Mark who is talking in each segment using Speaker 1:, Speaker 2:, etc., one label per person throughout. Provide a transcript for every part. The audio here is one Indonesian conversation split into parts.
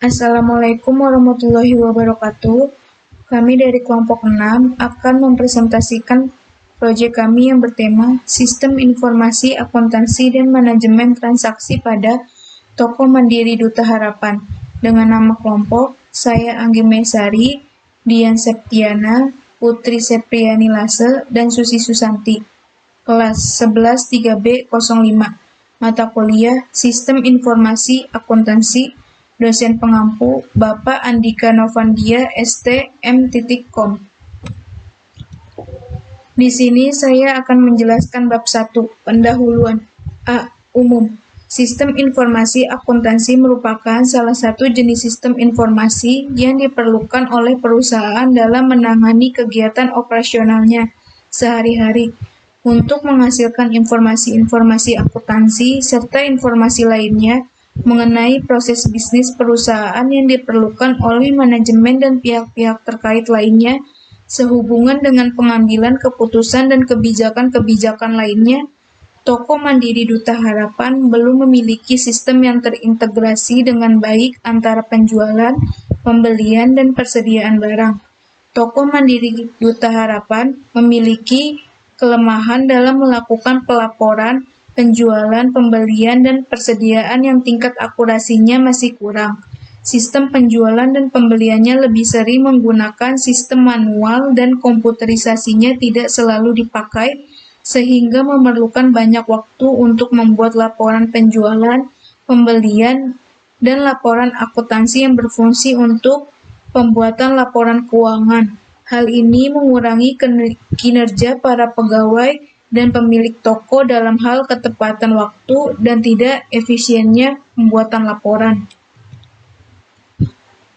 Speaker 1: Assalamualaikum warahmatullahi wabarakatuh. Kami dari kelompok 6 akan mempresentasikan proyek kami yang bertema Sistem Informasi Akuntansi dan Manajemen Transaksi pada Toko Mandiri Duta Harapan. Dengan nama kelompok, saya Anggi Mesari, Dian Septiana, Putri Sepriani Lase, dan Susi Susanti. Kelas 11 3B05. Mata kuliah Sistem Informasi Akuntansi. Dosen pengampu Bapak Andika Novandia ST M.Com. Di sini saya akan menjelaskan bab 1, pendahuluan. A. Umum. Sistem informasi akuntansi merupakan salah satu jenis sistem informasi yang diperlukan oleh perusahaan dalam menangani kegiatan operasionalnya sehari-hari untuk menghasilkan informasi-informasi akuntansi serta informasi lainnya mengenai proses bisnis perusahaan yang diperlukan oleh manajemen dan pihak-pihak terkait lainnya sehubungan dengan pengambilan keputusan dan kebijakan-kebijakan lainnya. Toko Mandiri Duta Harapan belum memiliki sistem yang terintegrasi dengan baik antara penjualan, pembelian, dan persediaan barang. Toko Mandiri Duta Harapan memiliki kelemahan dalam melakukan pelaporan, penjualan, pembelian, dan persediaan yang tingkat akurasinya masih kurang. Sistem penjualan dan pembeliannya lebih sering menggunakan sistem manual dan komputerisasinya tidak selalu dipakai, sehingga memerlukan banyak waktu untuk membuat laporan penjualan, pembelian, dan laporan akuntansi yang berfungsi untuk pembuatan laporan keuangan. Hal ini mengurangi kinerja para pegawai dan pemilik toko dalam hal ketepatan waktu dan tidak efisiennya pembuatan laporan.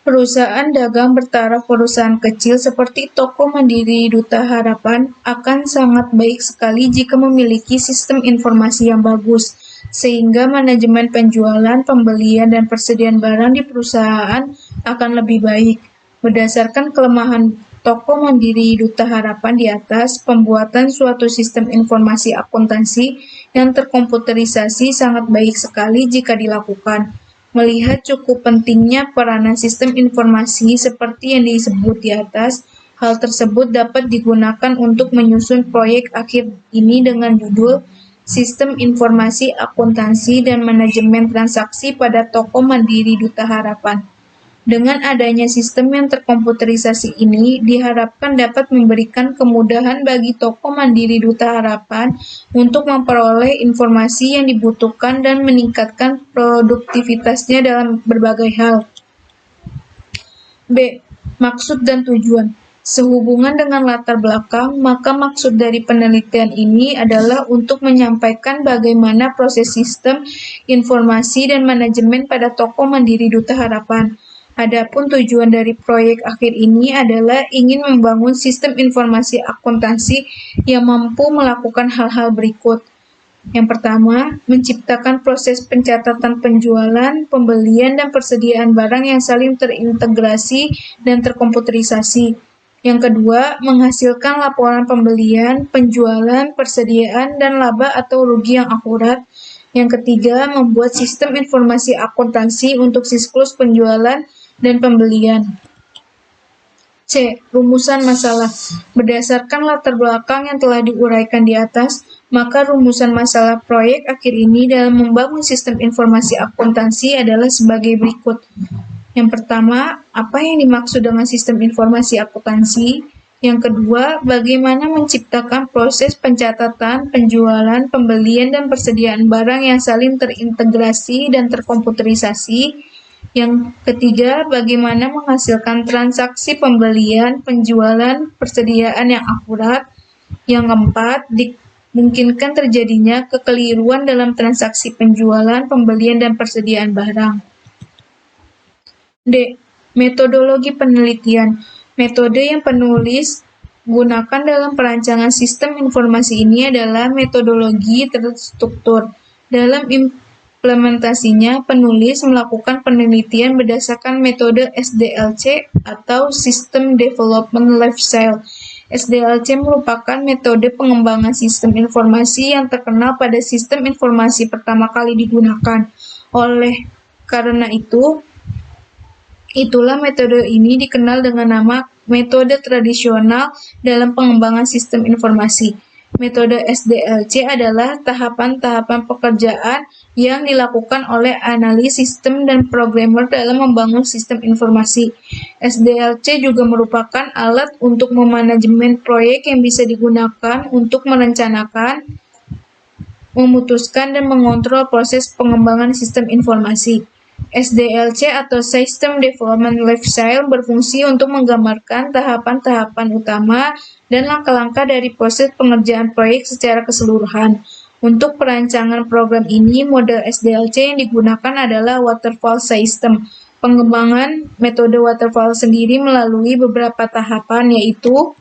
Speaker 1: Perusahaan dagang bertaraf perusahaan kecil seperti Toko Mandiri Duta Harapan akan sangat baik sekali jika memiliki sistem informasi yang bagus, sehingga manajemen penjualan, pembelian, dan persediaan barang di perusahaan akan lebih baik. Berdasarkan kelemahan Toko Mandiri Duta Harapan di atas, pembuatan suatu sistem informasi akuntansi yang terkomputerisasi sangat baik sekali jika dilakukan. Melihat cukup pentingnya peranan sistem informasi seperti yang disebut di atas, hal tersebut dapat digunakan untuk menyusun proyek akhir ini dengan judul Sistem Informasi Akuntansi dan Manajemen Transaksi pada Toko Mandiri Duta Harapan. Dengan adanya sistem yang terkomputerisasi ini, diharapkan dapat memberikan kemudahan bagi Toko Mandiri Duta Harapan untuk memperoleh informasi yang dibutuhkan dan meningkatkan produktivitasnya dalam berbagai hal. B. Maksud dan tujuan. Sehubungan dengan latar belakang, maka maksud dari penelitian ini adalah untuk menyampaikan bagaimana proses sistem, informasi, dan manajemen pada Toko Mandiri Duta Harapan. Adapun tujuan dari proyek akhir ini adalah ingin membangun sistem informasi akuntansi yang mampu melakukan hal-hal berikut. Yang pertama, menciptakan proses pencatatan penjualan, pembelian, dan persediaan barang yang saling terintegrasi dan terkomputerisasi. Yang kedua, menghasilkan laporan pembelian, penjualan, persediaan, dan laba atau rugi yang akurat. Yang ketiga, membuat sistem informasi akuntansi untuk siklus penjualan dan pembelian. C. Rumusan masalah. Berdasarkan latar belakang yang telah diuraikan di atas, maka rumusan masalah proyek akhir ini dalam membangun sistem informasi akuntansi adalah sebagai berikut. Yang pertama, apa yang dimaksud dengan sistem informasi akuntansi? Yang kedua, bagaimana menciptakan proses pencatatan, penjualan, pembelian, dan persediaan barang yang saling terintegrasi dan terkomputerisasi. Yang ketiga, bagaimana menghasilkan transaksi pembelian, penjualan, persediaan yang akurat. Yang keempat, dimungkinkan terjadinya kekeliruan dalam transaksi penjualan, pembelian, dan persediaan barang. D. Metodologi penelitian. Metode yang penulis gunakan dalam perancangan sistem informasi ini adalah metodologi terstruktur. Dalam implementasinya, penulis melakukan penelitian berdasarkan metode SDLC atau System Development Lifecycle. SDLC merupakan metode pengembangan sistem informasi yang terkenal pada sistem informasi pertama kali digunakan. Oleh karena itu, Itulah metode ini dikenal dengan nama metode tradisional dalam pengembangan sistem informasi. Metode SDLC adalah tahapan-tahapan pekerjaan yang dilakukan oleh analis sistem dan programmer dalam membangun sistem informasi. SDLC juga merupakan alat untuk memanajemen proyek yang bisa digunakan untuk merencanakan, memutuskan, dan mengontrol proses pengembangan sistem informasi. SDLC atau System Development Lifecycle berfungsi untuk menggambarkan tahapan-tahapan utama dan langkah-langkah dari proses pengerjaan proyek secara keseluruhan. Untuk perancangan program ini, model SDLC yang digunakan adalah Waterfall System. Pengembangan metode Waterfall sendiri melalui beberapa tahapan, yaitu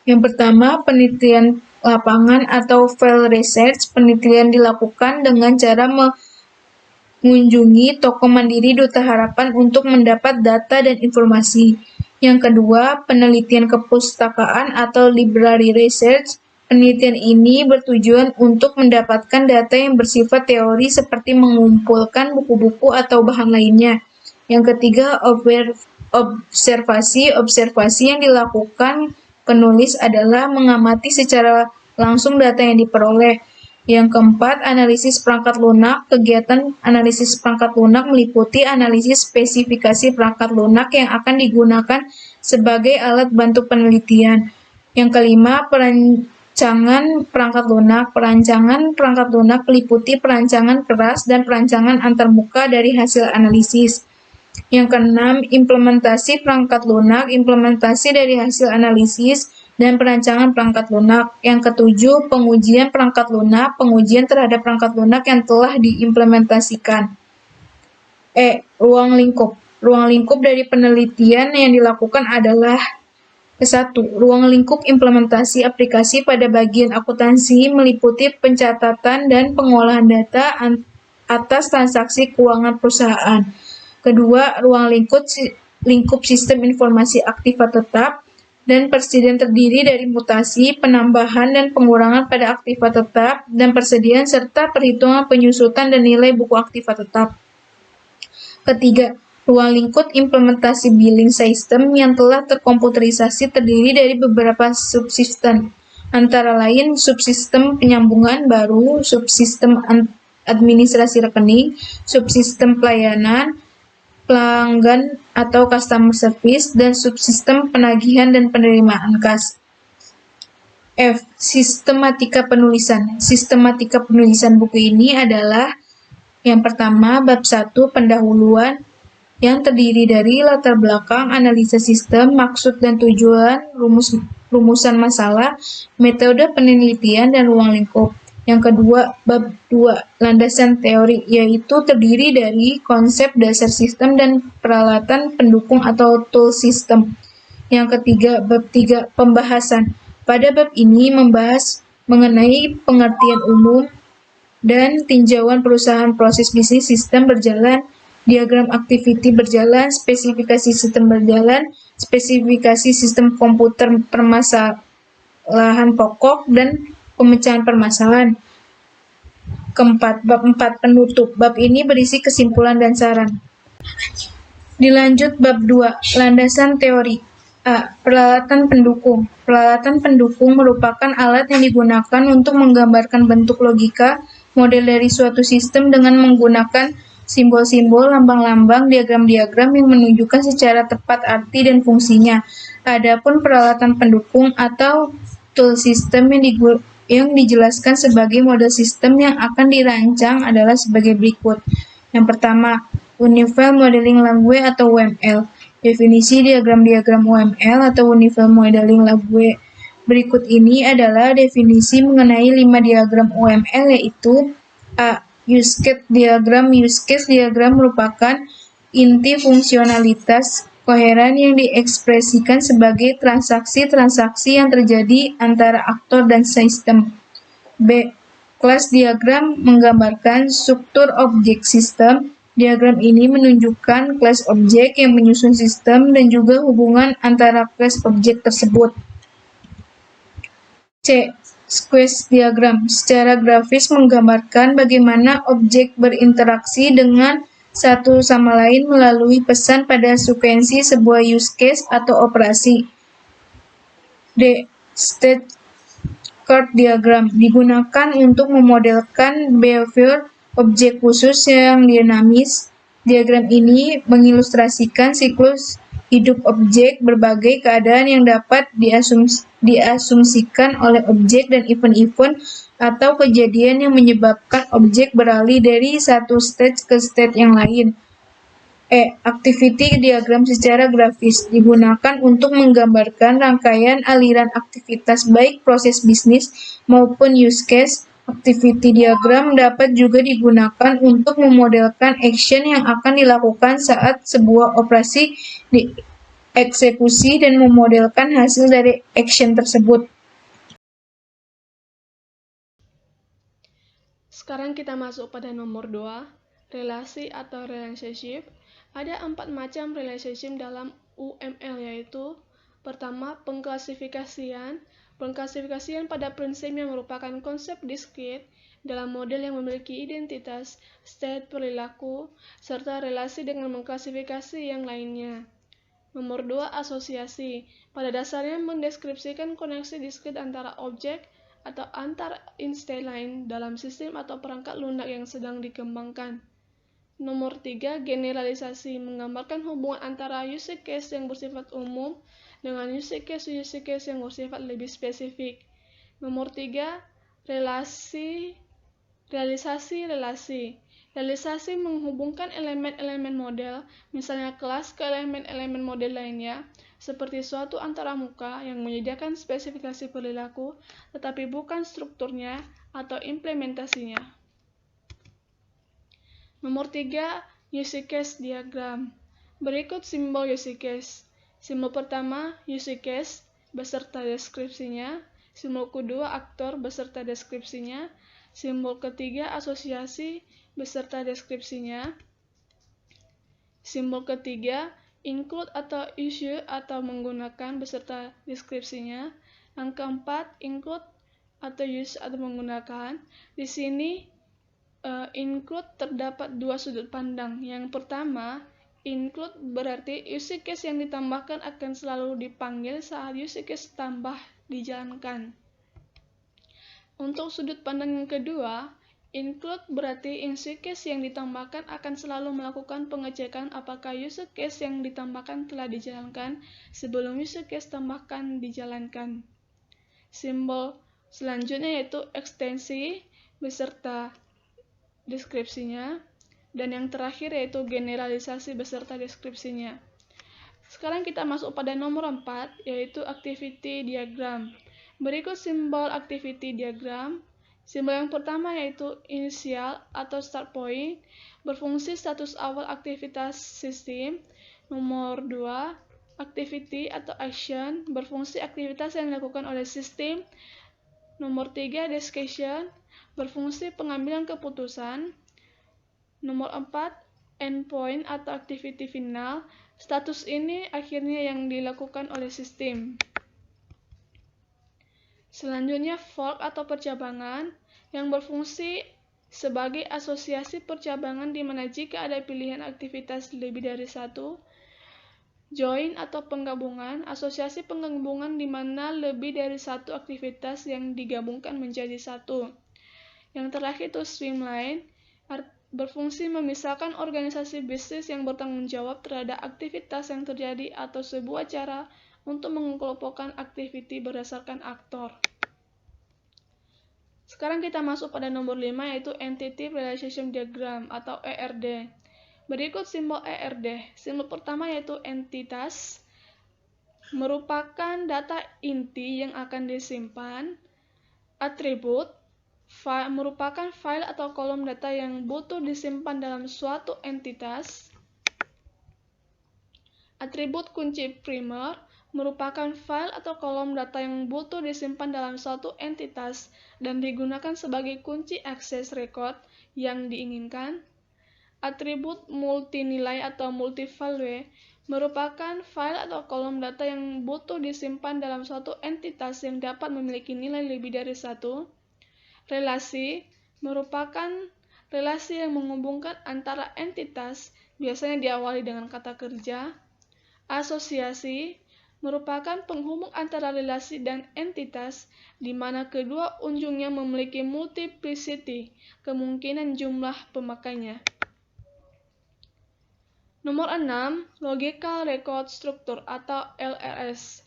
Speaker 1: yang pertama, penelitian lapangan atau field research. Penelitian dilakukan dengan cara mengunjungi toko mandiri Duta Harapan untuk mendapat data dan informasi. Yang kedua, penelitian kepustakaan atau library research. Penelitian ini bertujuan untuk mendapatkan data yang bersifat teori seperti mengumpulkan buku-buku atau bahan lainnya. Yang ketiga, observasi. Observasi yang dilakukan penulis adalah mengamati secara langsung data yang diperoleh. Yang keempat, analisis perangkat lunak. Kegiatan analisis perangkat lunak meliputi analisis spesifikasi perangkat lunak yang akan digunakan sebagai alat bantu penelitian. Yang kelima, perancangan perangkat lunak. Perancangan perangkat lunak meliputi perancangan keras dan perancangan antarmuka dari hasil analisis. Yang keenam, implementasi perangkat lunak. Implementasi dari hasil analisis dan perancangan perangkat lunak. Yang ketujuh, pengujian perangkat lunak, pengujian terhadap perangkat lunak yang telah diimplementasikan. Ruang lingkup. Ruang lingkup dari penelitian yang dilakukan adalah ke-1. Ruang lingkup implementasi aplikasi pada bagian akuntansi meliputi pencatatan dan pengolahan data atas transaksi keuangan perusahaan. Kedua, ruang lingkup sistem informasi aktiva tetap dan persediaan terdiri dari mutasi, penambahan, dan pengurangan pada aktiva tetap, dan persediaan serta perhitungan penyusutan dan nilai buku aktiva tetap. Ketiga, ruang lingkup implementasi billing system yang telah terkomputerisasi terdiri dari beberapa subsistem, antara lain subsistem penyambungan baru, subsistem administrasi rekening, subsistem pelayanan, pelanggan atau customer service, dan subsistem penagihan dan penerimaan kas. Sistematika penulisan. Sistematika penulisan buku ini adalah yang pertama, bab 1, pendahuluan, yang terdiri dari latar belakang, analisa sistem, maksud dan tujuan, rumusan masalah, metode penelitian, dan ruang lingkup. Yang kedua, bab 2, landasan teori, yaitu terdiri dari konsep dasar sistem dan peralatan pendukung atau tool system. Yang ketiga, bab 3, pembahasan. Pada bab ini membahas mengenai pengertian umum dan tinjauan perusahaan, proses bisnis sistem berjalan, diagram activity berjalan, spesifikasi sistem berjalan, spesifikasi sistem komputer permasalahan pokok, dan pemecahan permasalahan. Keempat, bab 4, penutup. Bab ini berisi kesimpulan dan saran. Dilanjut bab 2, landasan teori. Peralatan pendukung. Peralatan pendukung merupakan alat yang digunakan untuk menggambarkan bentuk logika, model dari suatu sistem dengan menggunakan simbol-simbol, lambang-lambang, diagram-diagram yang menunjukkan secara tepat arti dan fungsinya. Adapun peralatan pendukung atau tool system yang dijelaskan sebagai model sistem yang akan dirancang adalah sebagai berikut. Yang pertama, Unified Modeling Language atau UML. Definisi diagram-diagram UML atau Unified Modeling Language. Berikut ini adalah definisi mengenai 5 diagram UML, yaitu A. Use case diagram. Use case diagram merupakan inti fungsionalitas koheren yang diekspresikan sebagai transaksi-transaksi yang terjadi antara aktor dan sistem. B. Class diagram menggambarkan struktur objek sistem. Diagram ini menunjukkan kelas objek yang menyusun sistem dan juga hubungan antara kelas objek tersebut. C. Squeeze diagram secara grafis menggambarkan bagaimana objek berinteraksi dengan satu sama lain melalui pesan pada sekuensi sebuah use case atau operasi. D. State chart diagram digunakan untuk memodelkan behavior objek khusus yang dinamis. Diagram ini mengilustrasikan siklus hidup objek, berbagai keadaan yang dapat diasumsikan oleh objek dan event-event atau kejadian yang menyebabkan objek beralih dari satu state ke state yang lain. Activity diagram secara grafis digunakan untuk menggambarkan rangkaian aliran aktivitas baik proses bisnis maupun use case. Activity diagram dapat juga digunakan untuk memodelkan action yang akan dilakukan saat sebuah operasi dieksekusi dan memodelkan hasil dari action tersebut.
Speaker 2: Sekarang kita masuk pada nomor 2, relasi atau relationship. Ada 4 macam relationship dalam UML, yaitu pertama, pengklasifikasian. Pengklasifikasian pada prinsipnya merupakan konsep diskrit dalam model yang memiliki identitas, state, perilaku, serta relasi dengan mengklasifikasi yang lainnya. Nomor 2, asosiasi. Pada dasarnya mendeskripsikan koneksi diskrit antara objek atau antar instansi lain dalam sistem atau perangkat lunak yang sedang dikembangkan. Nomor 3, generalisasi, menggambarkan hubungan antara use case yang bersifat umum dengan use case yang bersifat lebih spesifik. Nomor 3, realisasi relasi. Realisasi menghubungkan elemen-elemen model, misalnya kelas ke elemen-elemen model lainnya, seperti suatu antaramuka yang menyediakan spesifikasi perilaku, tetapi bukan strukturnya atau implementasinya. Nomor 3, use case diagram. Berikut simbol use case. Simbol pertama, use case, beserta deskripsinya. Simbol kedua, aktor, beserta deskripsinya. Simbol ketiga, asosiasi, beserta deskripsinya. Simbol ketiga, include atau issue atau menggunakan beserta deskripsinya. Yang keempat, include atau use atau menggunakan. Di sini include terdapat dua sudut pandang. Yang pertama, include berarti use case yang ditambahkan akan selalu dipanggil saat use case tambah dijalankan. Untuk sudut pandang yang kedua, include berarti use case yang ditambahkan akan selalu melakukan pengecekan apakah use case yang ditambahkan telah dijalankan sebelum use case tambahkan dijalankan. Simbol selanjutnya yaitu ekstensi beserta deskripsinya, dan yang terakhir yaitu generalisasi beserta deskripsinya. Sekarang kita masuk pada nomor 4, yaitu activity diagram. Berikut simbol activity diagram. Simbol yang pertama yaitu inisial atau start point, berfungsi status awal aktivitas sistem. Nomor 2, activity atau action, berfungsi aktivitas yang dilakukan oleh sistem. Nomor 3, decision, berfungsi pengambilan keputusan. Nomor 4, endpoint atau activity final. Status ini akhirnya yang dilakukan oleh sistem. Selanjutnya, fork atau percabangan yang berfungsi sebagai asosiasi percabangan di mana jika ada pilihan aktivitas lebih dari satu. Join atau penggabungan, asosiasi penggabungan di mana lebih dari satu aktivitas yang digabungkan menjadi satu. Yang terakhir itu streamline, berfungsi memisahkan organisasi bisnis yang bertanggung jawab terhadap aktivitas yang terjadi atau sebuah cara untuk mengelompokkan aktiviti berdasarkan aktor. Sekarang kita masuk pada nomor 5 yaitu Entity Relationship Diagram atau ERD. Berikut simbol ERD. Simbol pertama yaitu entitas, merupakan data inti yang akan disimpan. Atribut, merupakan file atau kolom data yang butuh disimpan dalam suatu entitas. Atribut kunci primer, merupakan file atau kolom data yang butuh disimpan dalam suatu entitas dan digunakan sebagai kunci akses record yang diinginkan. Atribut multinilai atau multi-value merupakan file atau kolom data yang butuh disimpan dalam suatu entitas yang dapat memiliki nilai lebih dari satu. Relasi merupakan Relasi yang menghubungkan antara entitas biasanya diawali dengan kata kerja. Asosiasi merupakan penghubung antara relasi dan entitas di mana kedua ujungnya memiliki multiplicity, kemungkinan jumlah pemakainya. Nomor 6, Logical Record Structure atau LRS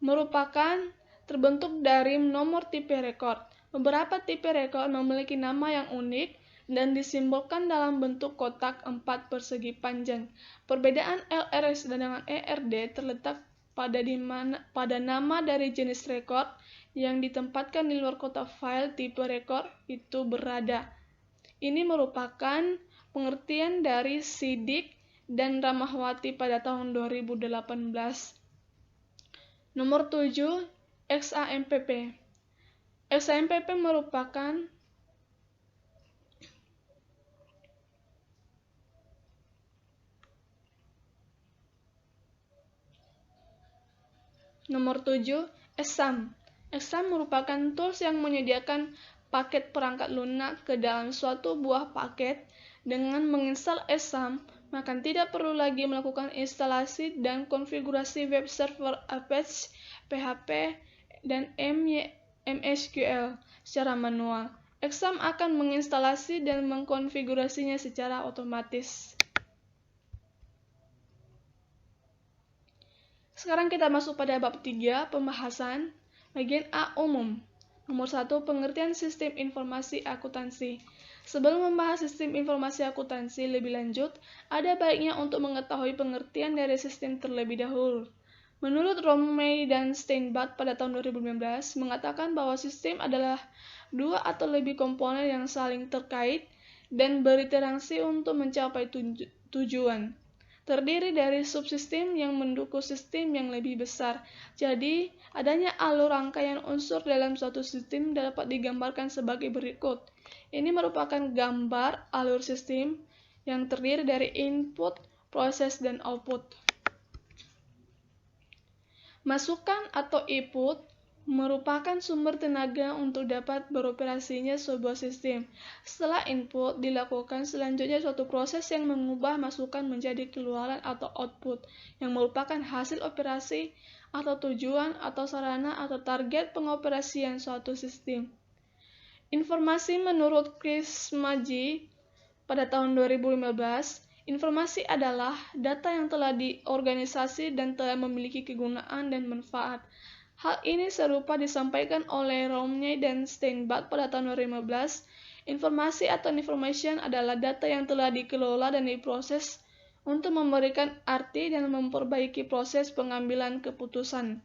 Speaker 2: merupakan terbentuk dari nomor tipe rekod. Beberapa tipe rekod memiliki nama yang unik dan disimbolkan dalam bentuk kotak 4 persegi panjang. Perbedaan LRS dengan ERD terletak pada nama dari jenis rekod yang ditempatkan di luar kotak file tipe rekod itu berada. Ini merupakan pengertian dari Siddiq dan Ramahwati pada tahun 2018. Nomor 7, XAMPP. XAMPP merupakan Nomor 7, EXAM. EXAM merupakan tools yang menyediakan paket perangkat lunak ke dalam suatu buah paket. Dengan menginstal EXAM, maka tidak perlu lagi melakukan instalasi dan konfigurasi web server Apache, PHP, dan MySQL secara manual. EXAM akan menginstalasi dan mengkonfigurasinya secara otomatis. Sekarang kita masuk pada bab 3, pembahasan. Bagian A, umum. Nomor 1, pengertian sistem informasi akuntansi. Sebelum membahas sistem informasi akuntansi lebih lanjut, ada baiknya untuk mengetahui pengertian dari sistem terlebih dahulu. Menurut Romney dan Steinbach pada tahun 2015 mengatakan bahwa sistem adalah dua atau lebih komponen yang saling terkait dan berinteraksi untuk mencapai tujuan. Terdiri dari subsistem yang mendukung sistem yang lebih besar. Jadi, adanya alur rangkaian unsur dalam suatu sistem dapat digambarkan sebagai berikut. Ini merupakan gambar alur sistem yang terdiri dari input, proses, dan output. Masukan atau input merupakan sumber tenaga untuk dapat beroperasinya sebuah sistem. Setelah input dilakukan, selanjutnya suatu proses yang mengubah masukan menjadi keluaran atau output, yang merupakan hasil operasi atau tujuan atau sarana atau target pengoperasian suatu sistem. Informasi menurut Chris Maggi pada tahun 2015, informasi adalah data yang telah diorganisasi dan telah memiliki kegunaan dan manfaat. Hal ini serupa disampaikan oleh Romney dan Steinbach pada tahun 2015. Informasi atau information adalah data yang telah dikelola dan diproses untuk memberikan arti dan memperbaiki proses pengambilan keputusan.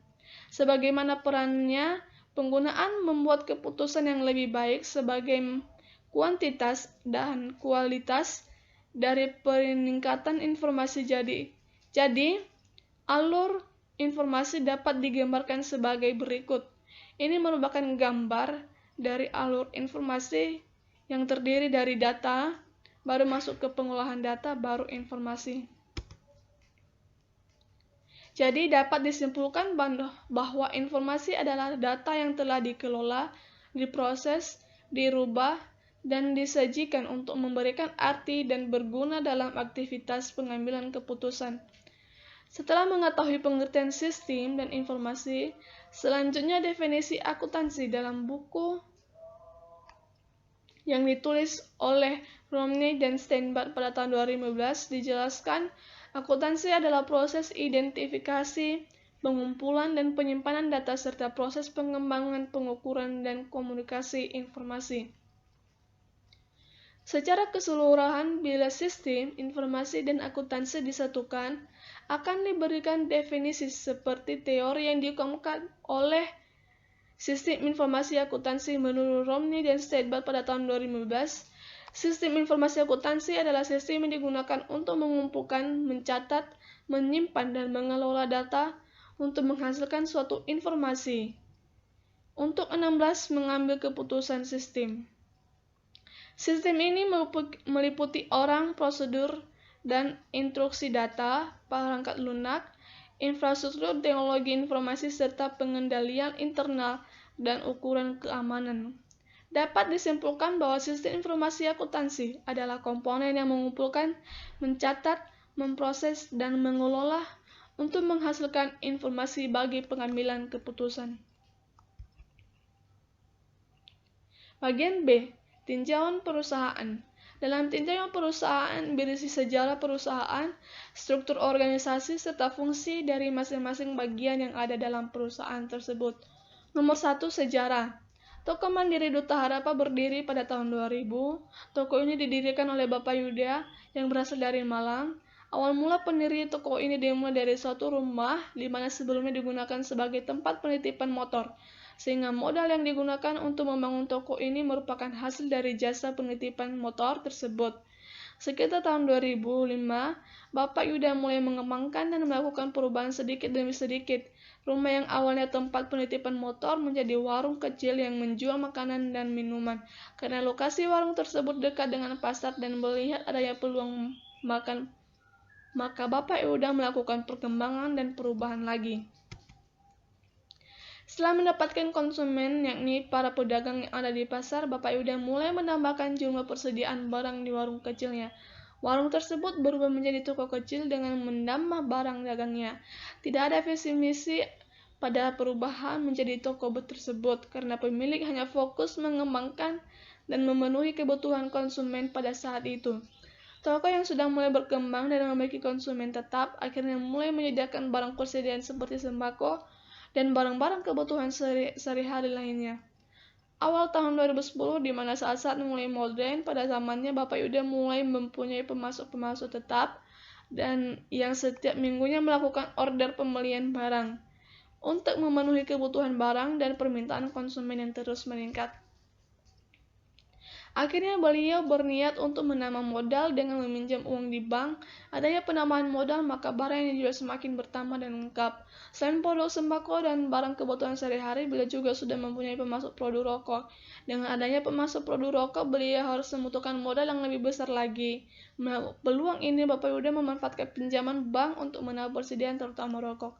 Speaker 2: Sebagaimana perannya, penggunaan membuat keputusan yang lebih baik sebagai kuantitas dan kualitas dari peningkatan informasi. Jadi, alur informasi dapat digambarkan sebagai berikut. Ini merupakan gambar dari alur informasi yang terdiri dari data, baru masuk ke pengolahan data, baru informasi. Jadi dapat disimpulkan bahwa informasi adalah data yang telah dikelola, diproses, dirubah, dan disajikan untuk memberikan arti dan berguna dalam aktivitas pengambilan keputusan. Setelah mengetahui pengertian sistem dan informasi, selanjutnya definisi akuntansi dalam buku yang ditulis oleh Romney dan Steinbach pada tahun 2015 dijelaskan, akuntansi adalah proses identifikasi, pengumpulan dan penyimpanan data serta proses pengembangan, pengukuran, dan komunikasi informasi. Secara keseluruhan, bila sistem, informasi, dan akuntansi disatukan, akan diberikan definisi seperti teori yang dikemukakan oleh sistem informasi akuntansi menurut Romney dan Steinbach pada tahun 2015. Sistem informasi akuntansi adalah sistem yang digunakan untuk mengumpulkan, mencatat, menyimpan, dan mengelola data untuk menghasilkan suatu informasi. Untuk 16 mengambil keputusan sistem. Sistem ini meliputi orang, prosedur, dan instruksi data, perangkat lunak, infrastruktur teknologi informasi, serta pengendalian internal dan ukuran keamanan. Dapat disimpulkan bahwa sistem informasi akuntansi adalah komponen yang mengumpulkan, mencatat, memproses, dan mengelola untuk menghasilkan informasi bagi pengambilan keputusan. Bagian B. Tinjauan perusahaan. Dalam tinjauan perusahaan berisi sejarah perusahaan, struktur organisasi, serta fungsi dari masing-masing bagian yang ada dalam perusahaan tersebut. Nomor 1. Sejarah. Toko Mandiri Duta Harapa berdiri pada tahun 2000. Toko ini didirikan oleh Bapak Yuda yang berasal dari Malang. Awal mula pendiri toko ini dimulai dari suatu rumah di mana sebelumnya digunakan sebagai tempat penitipan motor, sehingga modal yang digunakan untuk membangun toko ini merupakan hasil dari jasa penitipan motor tersebut. Sekitar tahun 2005, Bapak Yuda mulai mengembangkan dan melakukan perubahan sedikit demi sedikit. Rumah yang awalnya tempat penitipan motor menjadi warung kecil yang menjual makanan dan minuman. Karena lokasi warung tersebut dekat dengan pasar dan melihat adanya peluang makan, maka Bapak Yuda melakukan perkembangan dan perubahan lagi. Setelah mendapatkan konsumen, yakni para pedagang yang ada di pasar, Bapak Yuda mulai menambahkan jumlah persediaan barang di warung kecilnya. Warung tersebut berubah menjadi toko kecil dengan menambah barang dagangnya. Tidak ada visi misi pada perubahan menjadi toko tersebut, karena pemilik hanya fokus mengembangkan dan memenuhi kebutuhan konsumen pada saat itu. Toko yang sudah mulai berkembang dan memiliki konsumen tetap akhirnya mulai menyediakan barang persediaan seperti sembako dan barang-barang kebutuhan sehari-hari lainnya. Awal tahun 2010, di mana saat-saat mulai modern, pada zamannya Bapak Yuda mulai mempunyai pemasok-pemasok tetap dan yang setiap minggunya melakukan order pembelian barang untuk memenuhi kebutuhan barang dan permintaan konsumen yang terus meningkat. Akhirnya beliau berniat untuk menambah modal dengan meminjam uang di bank. Adanya penambahan modal, maka barang yang dijual semakin bertambah dan lengkap. Selain produk sembako dan barang kebutuhan sehari-hari, beliau juga sudah mempunyai pemasok produk rokok. Dengan adanya pemasok produk rokok, beliau harus membutuhkan modal yang lebih besar lagi. Peluang ini Bapak Yuda memanfaatkan pinjaman bank untuk menambah persediaan terutama rokok.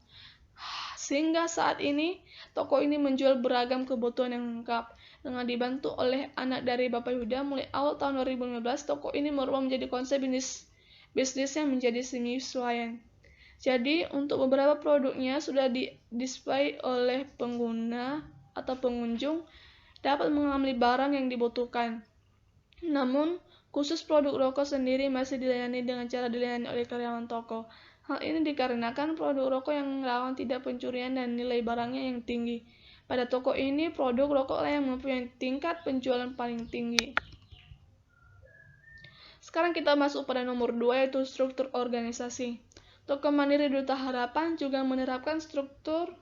Speaker 2: Sehingga saat ini, toko ini menjual beragam kebutuhan yang lengkap. Dengan dibantu oleh anak dari Bapak Yuda, mulai awal tahun 2015, toko ini merubah menjadi konsep bisnis yang menjadi semi-swalayan. Jadi, untuk beberapa produknya sudah di-display oleh pengguna atau pengunjung dapat mengambil barang yang dibutuhkan. Namun, khusus produk rokok sendiri masih dilayani dengan cara dilayani oleh karyawan toko. Hal ini dikarenakan produk rokok yang rawan tidak pencurian dan nilai barangnya yang tinggi. Pada toko ini, produk rokoklah yang mempunyai tingkat penjualan paling tinggi. Sekarang kita masuk pada nomor 2, yaitu struktur organisasi. Toko Mandiri Duta Harapan juga menerapkan struktur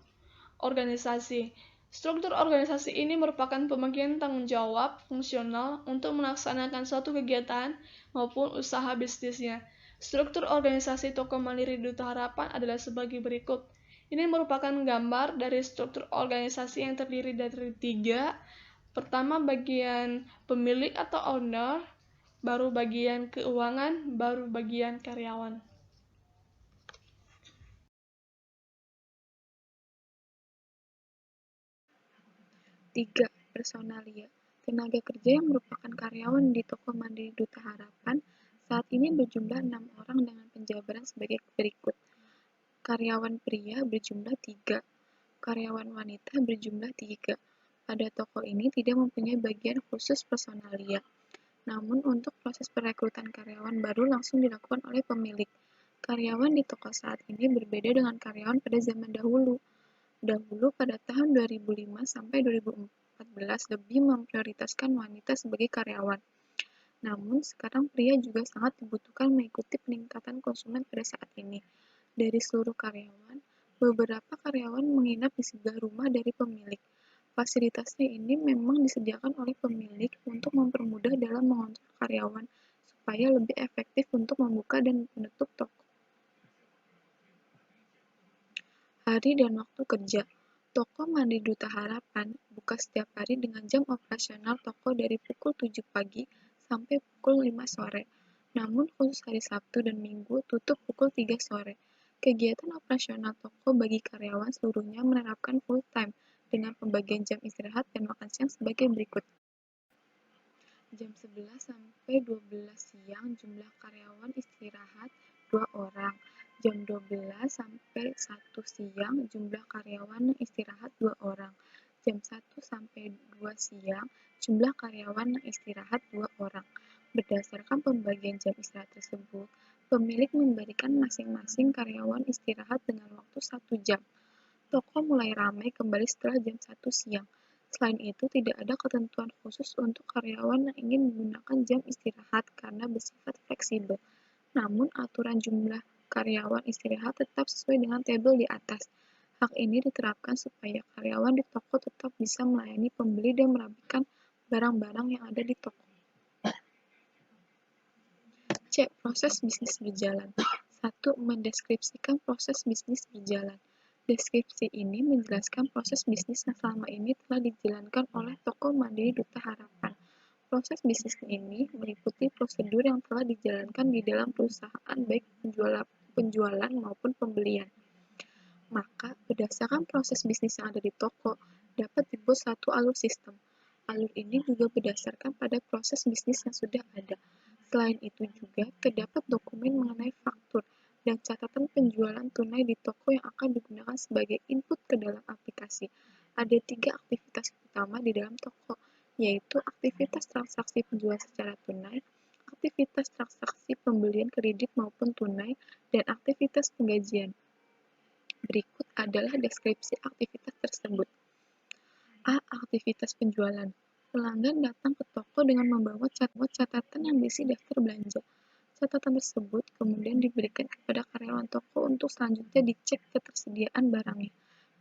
Speaker 2: organisasi. Struktur organisasi ini merupakan pembagian tanggung jawab fungsional untuk melaksanakan suatu kegiatan maupun usaha bisnisnya. Struktur organisasi Toko Mandiri Duta Harapan adalah sebagai berikut. Ini merupakan gambar dari struktur organisasi yang terdiri dari 3. Pertama, bagian pemilik atau owner, baru bagian keuangan, baru bagian karyawan.
Speaker 1: 3. Personalia. Tenaga kerja yang merupakan karyawan di Toko Mandiri Duta Harapan saat ini berjumlah 6 orang dengan penjabaran sebagai berikut. Karyawan pria berjumlah 3. Karyawan wanita berjumlah 3. Pada toko ini tidak mempunyai bagian khusus personalia. Namun untuk proses perekrutan karyawan baru langsung dilakukan oleh pemilik. Karyawan di toko saat ini berbeda dengan karyawan pada zaman dahulu. Dahulu pada tahun 2005 sampai 2014 lebih memprioritaskan wanita sebagai karyawan. Namun sekarang pria juga sangat dibutuhkan mengikuti peningkatan konsumen pada saat ini. Dari seluruh karyawan, beberapa karyawan menginap di sebuah rumah dari pemilik. Fasilitasnya ini memang disediakan oleh pemilik untuk mempermudah dalam mengontrol karyawan supaya lebih efektif untuk membuka dan menutup toko. Hari dan waktu kerja. Toko Mandiri Duta Harapan buka setiap hari dengan jam operasional toko dari pukul 7 pagi sampai pukul 5 sore. Namun khusus hari Sabtu dan Minggu tutup pukul 3 sore. Kegiatan operasional toko bagi karyawan seluruhnya menerapkan full time dengan pembagian jam istirahat dan makan siang sebagai berikut.
Speaker 3: Jam 11 sampai 12 siang jumlah karyawan istirahat 2 orang. Jam 12 sampai 1 siang jumlah karyawan istirahat 2 orang. Jam 1 sampai 2 siang jumlah karyawan istirahat 2 orang. Berdasarkan pembagian jam istirahat tersebut, pemilik memberikan masing-masing karyawan istirahat dengan waktu 1 jam. Toko mulai ramai kembali setelah jam 1 siang. Selain itu, tidak ada ketentuan khusus untuk karyawan yang ingin menggunakan jam istirahat karena bersifat fleksibel. Namun, aturan jumlah karyawan istirahat tetap sesuai dengan tabel di atas. Hak ini diterapkan supaya karyawan di toko tetap bisa melayani pembeli dan merapikan barang-barang yang ada di toko. C. Proses bisnis berjalan. 1. Mendeskripsikan proses bisnis berjalan. Deskripsi ini menjelaskan proses bisnis yang selama ini telah dijalankan oleh Toko Mandiri Duta Harapan. Proses bisnis ini meliputi prosedur yang telah dijalankan di dalam perusahaan baik penjualan maupun pembelian. Maka, berdasarkan proses bisnis yang ada di toko, dapat dibuat satu alur sistem. Alur ini juga berdasarkan pada proses bisnis yang sudah ada. Selain itu juga, terdapat dokumen mengenai faktur dan catatan penjualan tunai di toko yang akan digunakan sebagai input ke dalam aplikasi. Ada 3 aktivitas utama di dalam toko, yaitu aktivitas transaksi penjualan secara tunai, aktivitas transaksi pembelian kredit maupun tunai, dan aktivitas penggajian. Berikut adalah deskripsi aktivitas tersebut. A. Aktivitas penjualan. Pelanggan datang ke toko dengan membawa catatan yang berisi daftar belanja. Catatan tersebut kemudian diberikan kepada karyawan toko untuk selanjutnya dicek ketersediaan barangnya.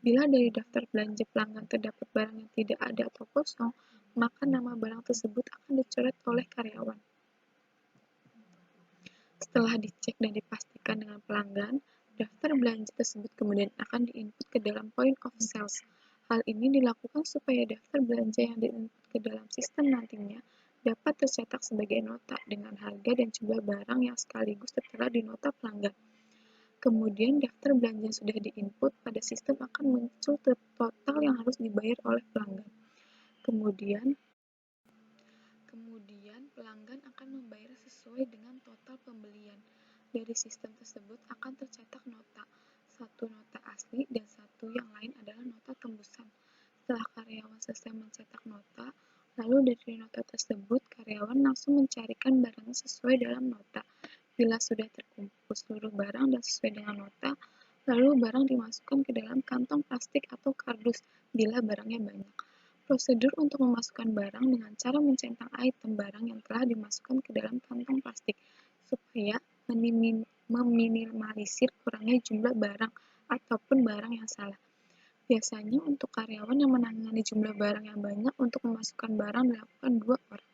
Speaker 3: Bila dari daftar belanja pelanggan terdapat barang yang tidak ada atau kosong, maka nama barang tersebut akan dicoret oleh karyawan. Setelah dicek dan dipastikan dengan pelanggan, daftar belanja tersebut kemudian akan diinput ke dalam point of sales. Hal ini dilakukan supaya daftar belanja yang diinput ke dalam sistem nantinya dapat tercetak sebagai nota dengan harga dan jumlah barang yang sekaligus tertera di nota pelanggan. Kemudian daftar belanja yang sudah diinput pada sistem akan muncul total yang harus dibayar oleh pelanggan. Kemudian pelanggan akan membayar sesuai dengan total pembelian. Dari sistem tersebut akan tercetak nota, satu nota asli dan satu yang lain adalah nota tembusan. Setelah karyawan selesai mencetak nota, lalu dari nota tersebut karyawan langsung mencarikan barangnya sesuai dalam nota. Bila sudah terkumpul seluruh barang dan sesuai dengan nota, lalu barang dimasukkan ke dalam kantong plastik atau kardus bila barangnya banyak. Prosedur untuk memasukkan barang dengan cara mencentang item barang yang telah dimasukkan ke dalam kantong plastik, supaya meminimalisir kurangnya jumlah barang ataupun barang yang salah. Biasanya untuk karyawan yang menangani jumlah barang yang banyak untuk memasukkan barang dilakukan 2 orang.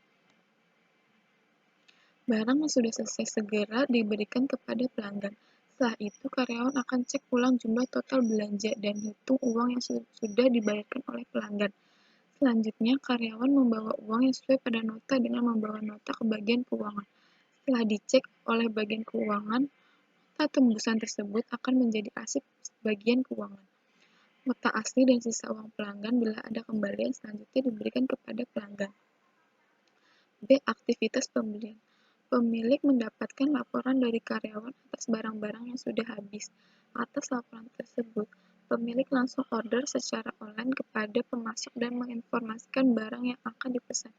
Speaker 3: Barang yang sudah selesai segera diberikan kepada pelanggan. Setelah itu, karyawan akan cek ulang jumlah total belanja dan hitung uang yang sudah dibayarkan oleh pelanggan. Selanjutnya, karyawan membawa uang yang sesuai pada nota dengan membawa nota ke bagian keuangan. Setelah dicek oleh bagian keuangan, nota tembusan tersebut akan menjadi arsip bagian keuangan. Nota asli dan sisa uang pelanggan bila ada kembalian selanjutnya diberikan kepada pelanggan. B. Aktivitas pembelian. Pemilik mendapatkan laporan dari karyawan atas barang-barang yang sudah habis. Atas laporan tersebut, pemilik langsung order secara online kepada pemasok dan menginformasikan barang yang akan dipesan.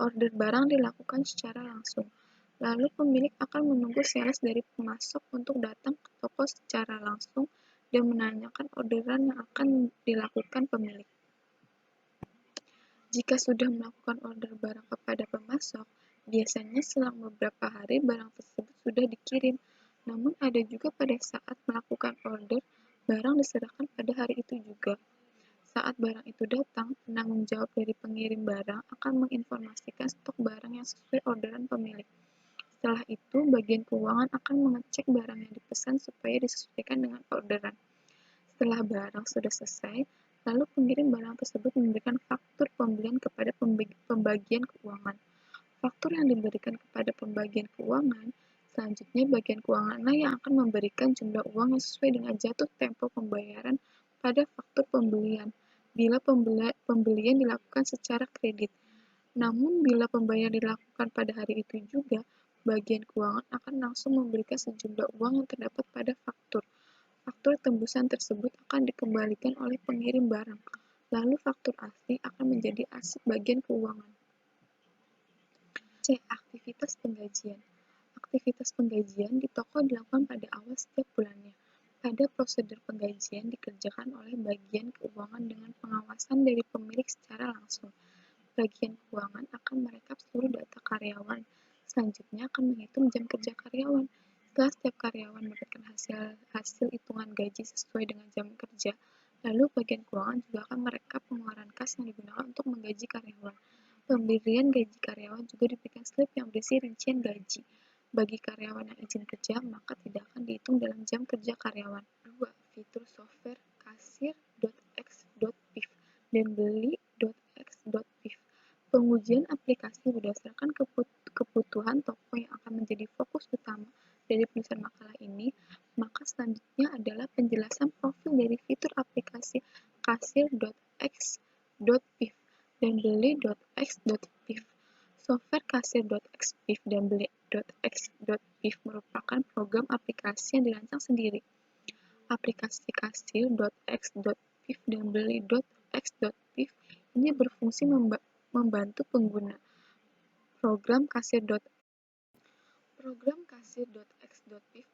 Speaker 3: Order barang dilakukan secara langsung. Lalu pemilik akan menunggu sales dari pemasok untuk datang ke toko secara langsung dan menanyakan orderan yang akan dilakukan pemilik. Jika sudah melakukan order barang kepada pemasok, biasanya selang beberapa hari barang tersebut sudah dikirim. Namun ada juga pada saat melakukan order, barang diserahkan pada hari itu juga. Saat barang itu datang, penanggung jawab dari pengirim barang akan menginformasikan stok barang yang sesuai orderan pemilik. Setelah itu, bagian keuangan akan mengecek barang yang dipesan supaya disesuaikan dengan orderan. Setelah barang sudah selesai, lalu pengirim barang tersebut memberikan faktur pembelian kepada pembagian keuangan. Faktur yang diberikan kepada pembagian keuangan, selanjutnya bagian keuanganlah yang akan memberikan jumlah uang yang sesuai dengan jatuh tempo pembayaran pada faktur pembelian, bila pembelian dilakukan secara kredit. Namun, bila pembayaran dilakukan pada hari itu juga, bagian keuangan akan langsung memberikan sejumlah uang yang terdapat pada faktur. Faktur tembusan tersebut akan dikembalikan oleh pengirim barang, lalu faktur asli akan menjadi arsip bagian keuangan. C. Aktivitas penggajian. Aktivitas penggajian di toko dilakukan pada awal setiap bulannya. Pada prosedur penggajian dikerjakan oleh bagian keuangan dengan pengawasan dari pemilik secara langsung. Bagian keuangan akan merekap seluruh data karyawan. Selanjutnya akan menghitung jam kerja karyawan. Setelah setiap karyawan mendapatkan hasil hitungan gaji sesuai dengan jam kerja, lalu bagian keuangan juga akan merekap pengeluaran kas yang digunakan untuk menggaji karyawan. Pemberian gaji karyawan juga diberikan slip yang berisi rincian gaji. Bagi karyawan yang izin kerja, maka tidak akan dihitung dalam jam kerja karyawan. 2. Fitur software kasir.x.pif dan beli.x.pif. Pengujian aplikasi berdasarkan kebutuhan toko yang akan menjadi fokus utama dari penulisan makalah ini, maka selanjutnya adalah penjelasan profil dari fitur aplikasi kasir.x.pif dan beli.x.pif. Software kasir.x.pif dan beli.x.pif merupakan program aplikasi yang dirancang sendiri. Aplikasi kasir.x.pif dan beli.x.pif ini berfungsi membantu pengguna. Program kasir.x.pif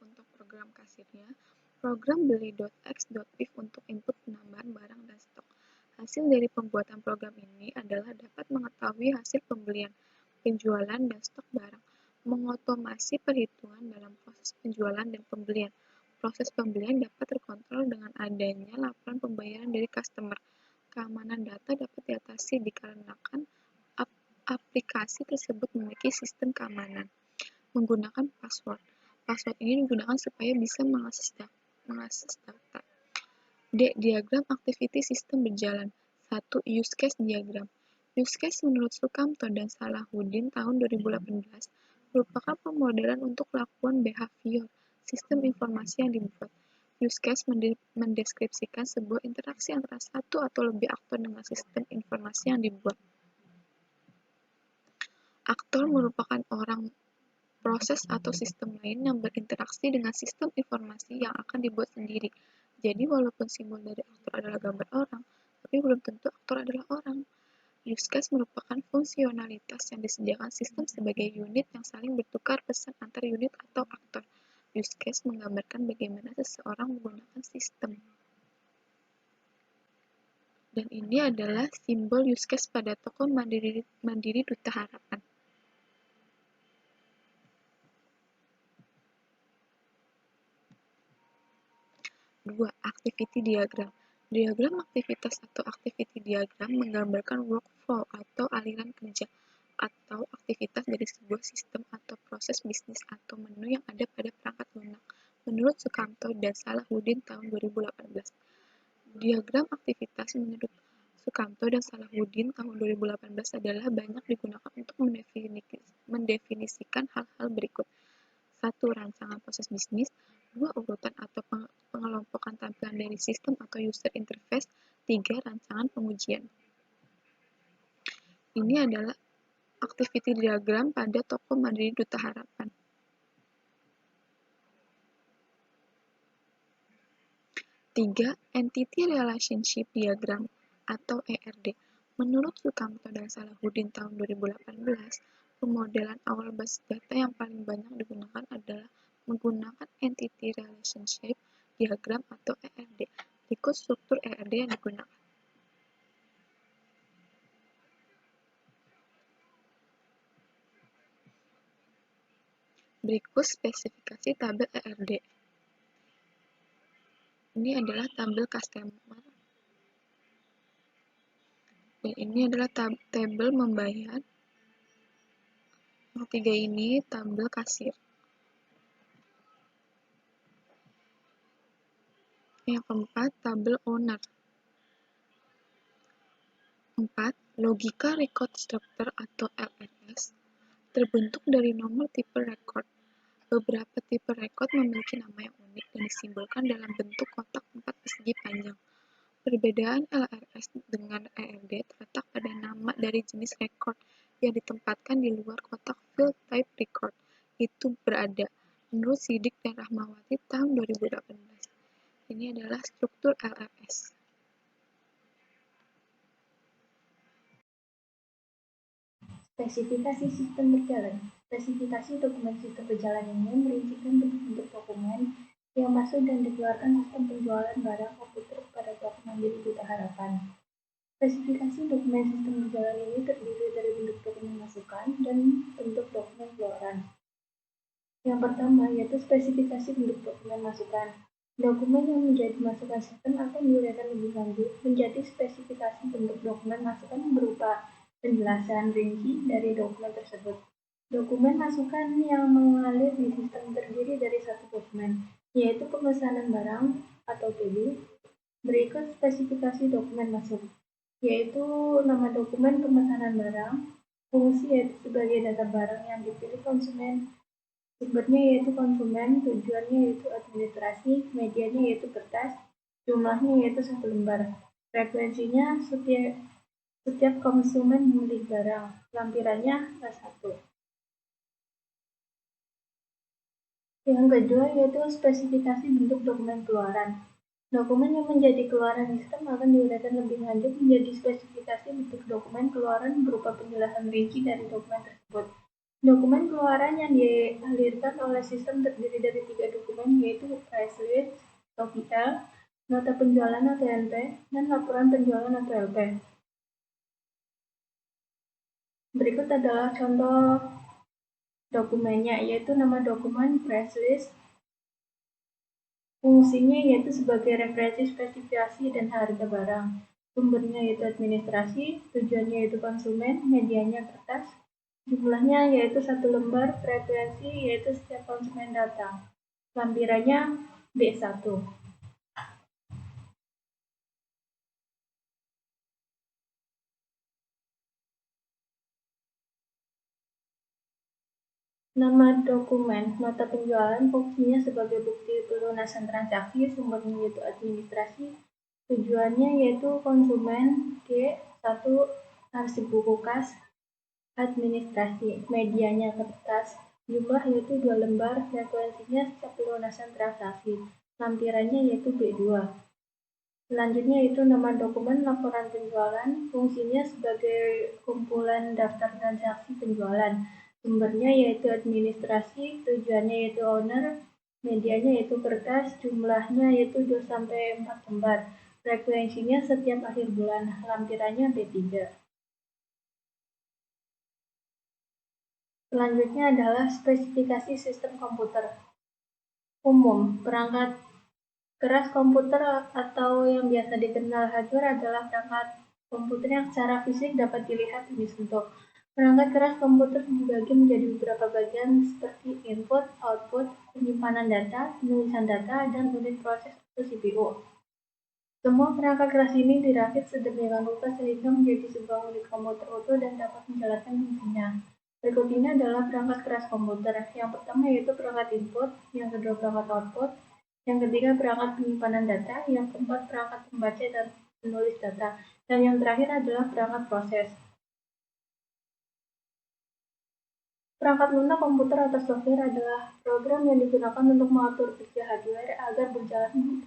Speaker 3: untuk program kasirnya, program beli.x.pif untuk input penambahan barang dan stok. Hasil dari pembuatan program ini adalah dapat mengetahui hasil pembelian, penjualan, dan stok barang, mengotomasi perhitungan dalam proses penjualan dan pembelian. Proses pembelian dapat terkontrol dengan adanya laporan pembayaran dari customer. Keamanan data dapat diatasi dikarenakan aplikasi tersebut memiliki sistem keamanan. Menggunakan password. Password ini digunakan supaya bisa mengakses data. D. Diagram activity sistem berjalan. 1. Use case diagram. Use case menurut Sukamto dan Salahuddin tahun 2018 merupakan pemodelan untuk lakukan behavior sistem informasi yang dibuat. Use case mendeskripsikan sebuah interaksi antara satu atau lebih aktor dengan sistem informasi yang dibuat. Aktor merupakan orang, proses atau sistem lain yang berinteraksi dengan sistem informasi yang akan dibuat sendiri. Jadi walaupun simbol dari aktor adalah gambar orang, tapi belum tentu aktor adalah orang. Use case merupakan fungsionalitas yang disediakan sistem sebagai unit yang saling bertukar pesan antar unit atau aktor. Use case menggambarkan bagaimana seseorang menggunakan sistem. Dan ini adalah simbol use case pada toko Mandiri Duta Harapan. Dua, activity diagram. Diagram aktivitas atau activity diagram menggambarkan workflow atau aliran kerja atau aktivitas dari sebuah sistem atau proses bisnis atau menu yang ada pada perangkat lunak. Menurut Sukamto dan Salahuddin tahun 2018. Diagram aktivitas menurut Sukamto dan Salahuddin tahun 2018 adalah banyak digunakan untuk mendefinisikan hal-hal berikut. 1. Rancangan proses bisnis. 2. Urutan atau pengelompokan tampilan dari sistem atau user interface. 3. Rancangan pengujian. Ini adalah activity diagram pada toko Mandiri Duta Harapan. 3. Entity Relationship Diagram atau ERD. Menurut Sukamto dan Salahuddin tahun 2018, pemodelan awal basis data yang paling banyak digunakan adalah menggunakan Entity Relationship Diagram atau ERD. Berikut struktur ERD yang digunakan. Berikut spesifikasi tabel ERD. Ini adalah tabel customer. Dan ini adalah tabel membayar. Yang 3 ini tabel kasir. Yang keempat, tabel owner. 4. Logika record structure atau LRS terbentuk dari nomor tipe record. Beberapa tipe record memiliki nama yang unik dan disimbolkan dalam bentuk kotak 4 persegi panjang. Perbedaan LRS dengan ERD terletak pada nama dari jenis record yang ditempatkan di luar kotak field type record itu berada, menurut Sidik dan Rahmawati tahun 2018. Ini adalah struktur LMS.
Speaker 1: Spesifikasi sistem berjalan. Spesifikasi dokumen sistem berjalan ini merincikan bentuk-bentuk dokumen yang masuk dan dikeluarkan sistem penjualan barang komputer pada Blok Mandiri Duta Harapan. Spesifikasi dokumen sistem berjalan ini terdiri dari bentuk dokumen masukan dan bentuk dokumen keluaran. Yang pertama yaitu spesifikasi bentuk dokumen masukan. Dokumen yang menjadi masukan sistem akan diuraikan lebih lanjut menjadi spesifikasi bentuk dokumen masukan berupa penjelasan rinci dari dokumen tersebut. Dokumen masukan yang mengalir di sistem terdiri dari satu dokumen, yaitu pemesanan barang atau PB. Berikut spesifikasi dokumen masuk, yaitu nama dokumen pemesanan barang, fungsi yaitu sebagai data barang yang dipilih konsumen, sumbernya yaitu konsumen, tujuannya yaitu administrasi, medianya yaitu kertas, jumlahnya yaitu 1 lembar, frekuensinya setiap konsumen memilih barang, lampirannya A1. Yang kedua yaitu spesifikasi bentuk dokumen keluaran. Dokumen yang menjadi keluaran sistem akan diuraikan lebih lanjut menjadi spesifikasi bentuk dokumen keluaran berupa penjelasan rinci dari dokumen tersebut. Dokumen keluaran yang dialirkan oleh sistem terdiri dari 3 dokumen yaitu price list atau PL, nota penjualan atau NP, dan laporan penjualan atau LP. Berikut adalah contoh dokumennya, yaitu nama dokumen price list. Fungsinya yaitu sebagai referensi spesifikasi dan harga barang. Sumbernya yaitu administrasi, tujuannya yaitu konsumen, medianya kertas, jumlahnya yaitu 1 lembar, frekuensi yaitu setiap konsumen datang. Lampirannya B1. Nama dokumen nota penjualan fungsinya sebagai bukti pelunasan transaksi, sumbernya yaitu administrasi, tujuannya yaitu konsumen, G1 arsip buku kas, administrasi, medianya kertas, jumlah yaitu 2 lembar, frekuensinya setiap pelunasan transaksi, lampirannya yaitu B2. Selanjutnya itu nama dokumen laporan penjualan, fungsinya sebagai kumpulan daftar transaksi penjualan, sumbernya yaitu administrasi, tujuannya yaitu owner, medianya yaitu kertas, jumlahnya yaitu 2-4 lembar, frekuensinya setiap akhir bulan, lampirannya B3. Selanjutnya adalah spesifikasi sistem komputer. Umum, perangkat keras komputer atau yang biasa dikenal hardware adalah perangkat komputer yang secara fisik dapat dilihat dan disentuh. Perangkat keras komputer dibagi menjadi beberapa bagian seperti input, output, penyimpanan data, penulisan data, dan unit proses atau CPU. Semua perangkat keras ini dirakit sedemikian rupa sehingga menjadi sebuah unit komputer utuh dan dapat menjalankan fungsinya. Berikut ini adalah perangkat keras komputer. Yang pertama yaitu perangkat input, yang kedua perangkat output, yang ketiga perangkat penyimpanan data, yang keempat perangkat pembaca dan penulis data, dan yang terakhir adalah perangkat proses. Perangkat lunak komputer atau software adalah program yang digunakan untuk mengatur kerja hardware agar berjalan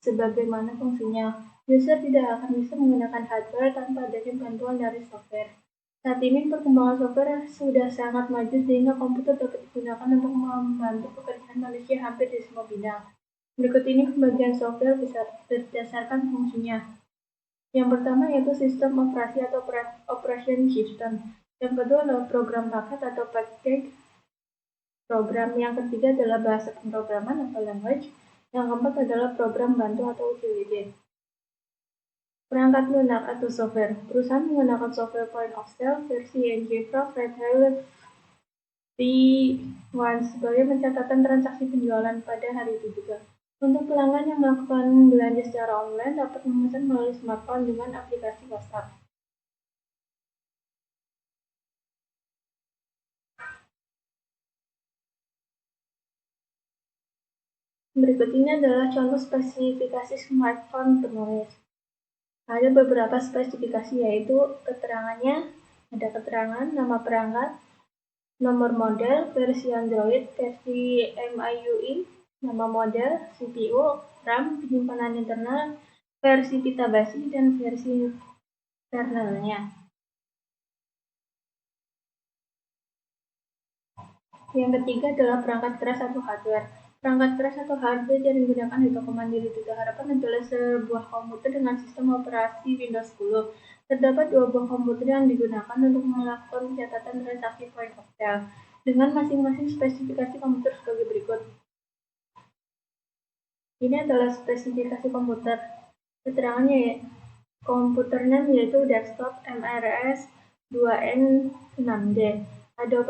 Speaker 1: sebagaimana fungsinya. User tidak akan bisa menggunakan hardware tanpa adanya bantuan dari software. Saat ini perkembangan software sudah sangat maju sehingga komputer dapat digunakan untuk membantu pekerjaan manusia hampir di semua bidang. Berikut ini pembagian software berdasarkan fungsinya. Yang pertama yaitu sistem operasi atau operation system. Yang kedua adalah program paket atau package program. Yang ketiga adalah bahasa pemrograman atau language. Yang keempat adalah program bantu atau utility. Perangkat lunak atau software. Perusahaan menggunakan software point of sale versi NGFROG Red Hat V1 sebagai pencatatan transaksi penjualan pada hari itu juga. Untuk pelanggan yang melakukan belanja secara online dapat memesan melalui smartphone dengan aplikasi WhatsApp. Berikut ini adalah contoh spesifikasi smartphone penulis. Ada beberapa spesifikasi yaitu keterangannya, Ada keterangan, nama perangkat, nomor model, versi Android, versi MIUI, nama model, CPU, RAM, penyimpanan internal, versi pita basi, dan versi kernelnya. Yang ketiga adalah perangkat keras atau hardware. Perangkat keras atau hardware yang digunakan di toko mandiri Duta Harapan adalah sebuah komputer dengan sistem operasi Windows 10. Terdapat dua buah komputer yang digunakan untuk melakukan pencatatan transaksi point of sale, dengan masing-masing spesifikasi komputer sebagai berikut. Ini adalah spesifikasi komputer. Keterangannya ya, komputernya yaitu desktop MRS 2N6D. Ada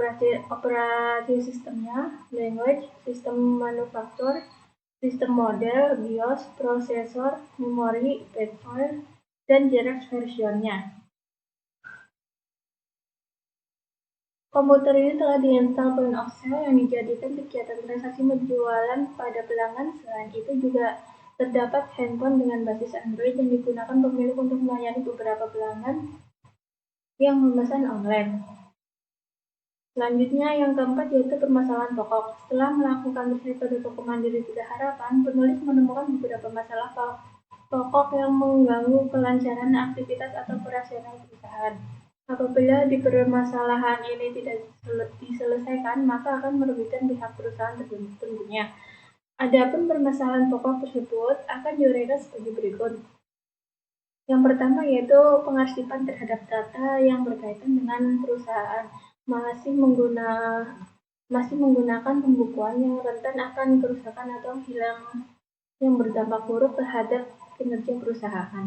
Speaker 1: operasi sistemnya, language, sistem manufaktur, sistem model, BIOS, prosesor, memori, page file, dan Xerox versionnya. Komputer ini telah diinstal point of sale yang dijadikan kegiatan transaksi penjualan pada pelanggan. Selain itu juga terdapat handphone dengan basis Android yang digunakan pemilik untuk melayani beberapa pelanggan yang memesan online. Selanjutnya yang keempat yaitu permasalahan pokok. Setelah melakukan riset pada toko mandiri Duta Harapan, penulis menemukan beberapa masalah pokok yang mengganggu kelancaran aktivitas atau operasional perusahaan. Apabila di permasalahan ini tidak diselesaikan, maka akan merugikan pihak perusahaan tentunya. Adapun permasalahan pokok tersebut akan diuraikan sebagai berikut. Yang pertama yaitu pengarsipan terhadap data yang berkaitan dengan perusahaan masih menggunakan pembukuan yang rentan akan kerusakan atau hilang yang berdampak buruk terhadap kinerja perusahaan.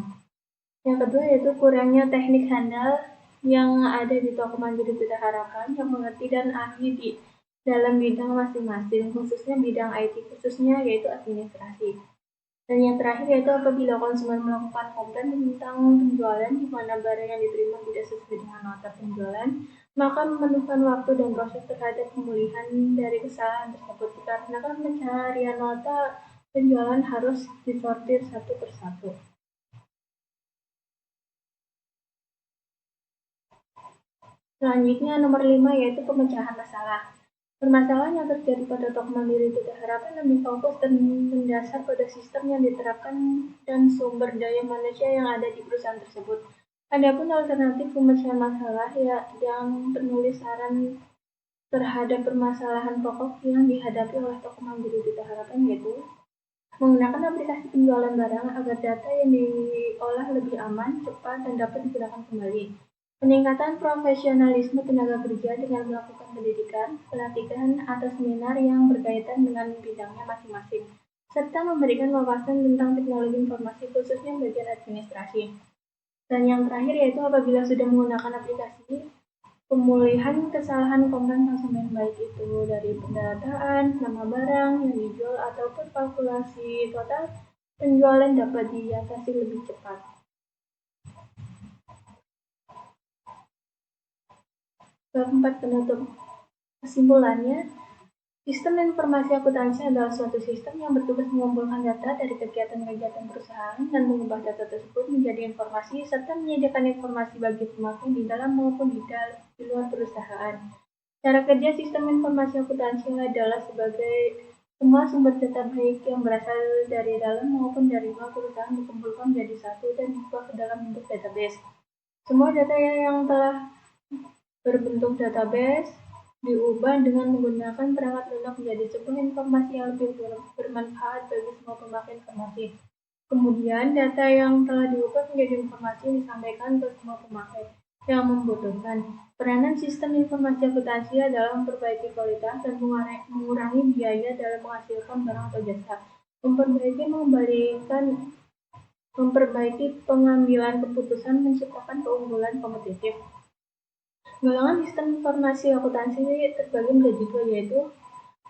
Speaker 1: Yang kedua yaitu kurangnya teknik handal yang ada di toko mandiri Duta Harapan yang mengerti dan ahli di dalam bidang masing-masing, khususnya bidang IT khususnya yaitu administrasi. Dan yang terakhir yaitu apabila konsumen melakukan komplain tentang penjualan di mana barang yang diterima tidak sesuai dengan nota penjualan, maka memerlukan waktu dan proses terhadap pemulihan dari kesalahan tersebut dikarenakan pencarian nota penjualan harus disortir satu persatu. Selanjutnya nomor 5 yaitu pemecahan masalah. Permasalahan yang terjadi pada toko mandiri Duta Harapan lebih fokus dan mendasar pada sistem yang diterapkan dan sumber daya manusia yang ada di perusahaan tersebut. Adapun alternatif pemecahan masalah yang penulis saran terhadap permasalahan pokok yang dihadapi oleh toko mandiri Duta Harapan yaitu menggunakan aplikasi penjualan barang agar data yang diolah lebih aman, cepat, dan dapat digunakan kembali. Peningkatan profesionalisme tenaga kerja dengan melakukan pendidikan, pelatihan, atau seminar yang berkaitan dengan bidangnya masing-masing, serta memberikan wawasan tentang teknologi informasi khususnya bagian administrasi. Dan yang terakhir yaitu apabila sudah menggunakan aplikasi, pemulihan kesalahan konten konsumen baik itu dari pendataan, nama barang yang dijual, ataupun kalkulasi total penjualan dapat diatasi lebih cepat. Bab 4 penutup. Kesimpulannya, sistem informasi akuntansi adalah suatu sistem yang bertugas mengumpulkan data dari kegiatan-kegiatan perusahaan dan mengubah data tersebut menjadi informasi serta menyediakan informasi bagi pemakai di dalam maupun di luar perusahaan. Cara kerja sistem informasi akuntansi adalah sebagai semua sumber data baik yang berasal dari dalam maupun dari luar perusahaan dikumpulkan menjadi satu dan dibuat ke dalam bentuk database. Semua data yang telah berbentuk database diubah dengan menggunakan perangkat lunak menjadi sebuah informasi yang lebih bermanfaat bagi semua pemakai informasi. Kemudian, data yang telah diubah menjadi informasi yang disampaikan ke semua pemakai yang membutuhkan. Peranan sistem informasi akuntansi adalah memperbaiki kualitas dan mengurangi biaya dalam menghasilkan barang atau jasa, memperbaiki pengambilan keputusan, menciptakan keunggulan kompetitif. Golongan sistem informasi akuntansi terbagi menjadi dua yaitu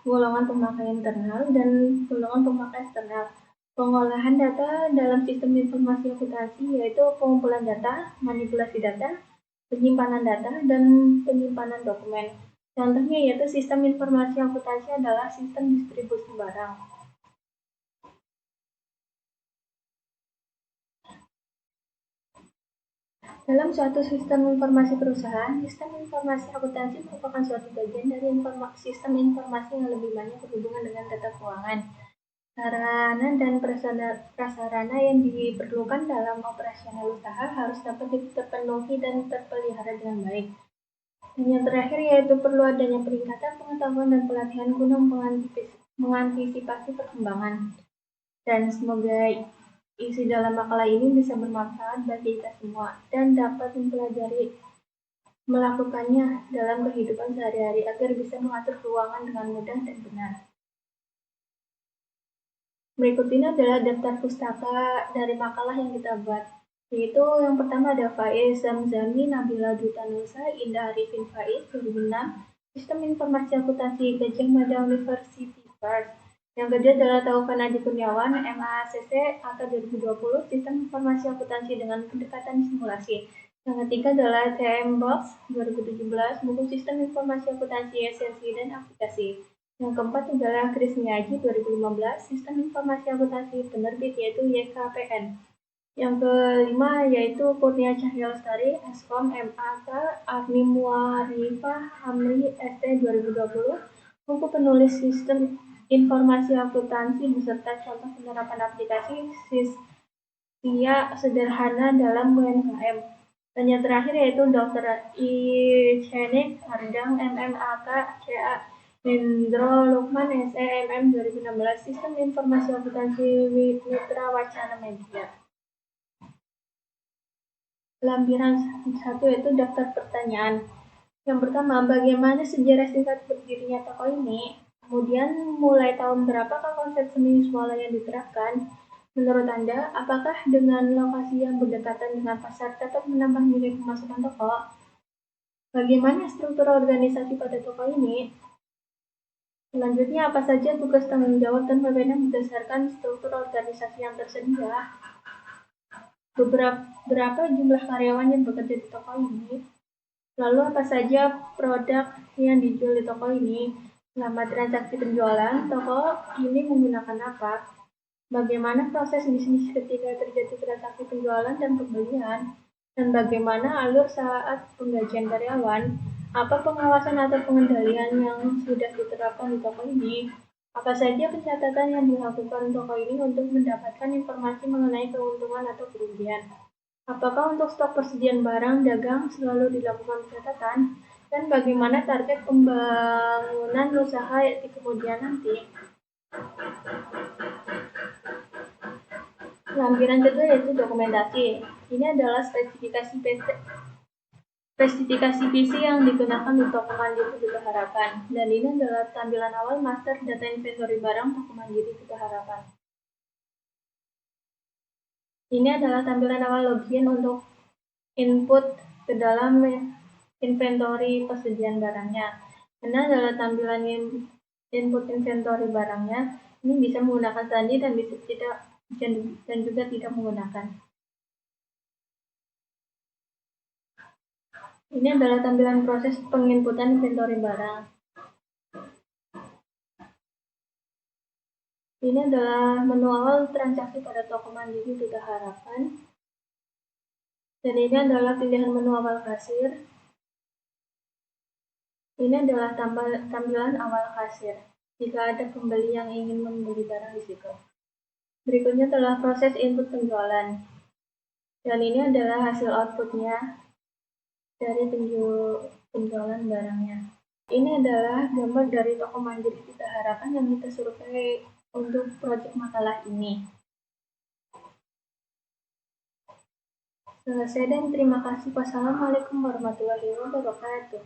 Speaker 1: golongan pemakai internal dan golongan pemakai eksternal. Pengolahan data dalam sistem informasi akuntansi yaitu pengumpulan data, manipulasi data, penyimpanan data, dan penyimpanan dokumen. Contohnya yaitu sistem informasi akuntansi adalah sistem distribusi barang. Dalam suatu sistem informasi perusahaan, sistem informasi akuntansi merupakan suatu bagian dari sistem informasi yang lebih banyak berhubungan dengan data keuangan, sarana dan prasarana yang diperlukan dalam operasional usaha harus dapat terpenuhi dan terpelihara dengan baik. Dan yang terakhir yaitu perlu adanya peningkatan pengetahuan dan pelatihan guna mengantisipasi perkembangan. Dan semoga isi dalam makalah ini bisa bermanfaat bagi kita semua dan dapat melakukannya dalam kehidupan sehari-hari agar bisa mengatur keuangan dengan mudah dan benar. Berikut ini adalah daftar pustaka dari makalah yang kita buat. Yaitu yang pertama ada Faiz Zamzami Nabila Dutanusa Indah Arifin Faiz 2006 Sistem Informasi Akuntansi Gajah Mada University First. Yang kedua adalah Taufan Adi Kurniawan MACC Angka 2020 Sistem Informasi Akuntansi dengan Pendekatan Simulasi. Yang ketiga adalah TM Box 2017 Buku Sistem Informasi Akuntansi Esensi dan Aplikasi. Yang keempat adalah Kris Miyaji 2015 Sistem Informasi Akuntansi penerbit yaitu YKPN. Yang kelima yaitu Kurnia Cahya Lestari Eskom MAK Arni Muarifah Hamli ST 2020 Buku penulis Sistem Informasi Akuntansi beserta contoh penerapan aplikasi Sia sederhana dalam UMKM. Dan yang terakhir yaitu Dr. Icenik Ardang MMAK CA Hendro Lukman SEMM 2016 Sistem Informasi Akuntansi Mitra Wacana Media. Lampiran 1 yaitu daftar pertanyaan. Yang pertama, bagaimana sejarah singkat berdirinya toko ini? Kemudian, mulai tahun berapakah konsep semi swalayan diterapkan? Menurut Anda, apakah dengan lokasi yang berdekatan dengan pasar dapat menambah nilai pemasukan toko? Bagaimana struktur organisasi pada toko ini? Selanjutnya, apa saja tugas tanggung jawab dan wewenang berdasarkan struktur organisasi yang tersedia? Berapa jumlah karyawan yang bekerja di toko ini? Lalu apa saja produk yang dijual di toko ini? Selama transaksi penjualan, toko ini menggunakan apa? Bagaimana proses bisnis ketika terjadi transaksi penjualan dan pembelian? Dan bagaimana alur saat penggajian karyawan? Apa pengawasan atau pengendalian yang sudah diterapkan di toko ini? Apa saja pencatatan yang dilakukan toko ini untuk mendapatkan informasi mengenai keuntungan atau kerugian? Apakah untuk stok persediaan barang dagang selalu dilakukan pencatatan? Dan bagaimana target pembangunan usaha di kemudian nanti? Lampiran kedua yaitu dokumentasi. Ini adalah spesifikasi PC yang digunakan di toko Mandiri Duta Harapan. Dan ini adalah tampilan awal master data inventory barang toko Mandiri Duta Harapan. Ini adalah tampilan awal login untuk input ke dalam inventory persediaan barangnya. Ini adalah tampilan input inventory barangnya. Ini bisa menggunakan sandi dan bisa tidak dan juga tidak menggunakan. Ini adalah tampilan proses penginputan inventory barang. Ini adalah menu awal transaksi pada toko Mandiri Duta Harapan. Dan ini adalah pilihan menu awal kasir. Ini adalah tampilan awal kasir jika ada pembeli yang ingin membeli barang di situ. Berikutnya adalah proses input penjualan. Dan ini adalah hasil outputnya dari penjualan barangnya. Ini adalah gambar dari toko Mandiri Duta Harapan yang kita survei untuk proyek makalah ini. Selesai dan terima kasih. Wassalamualaikum warahmatullahi wabarakatuh.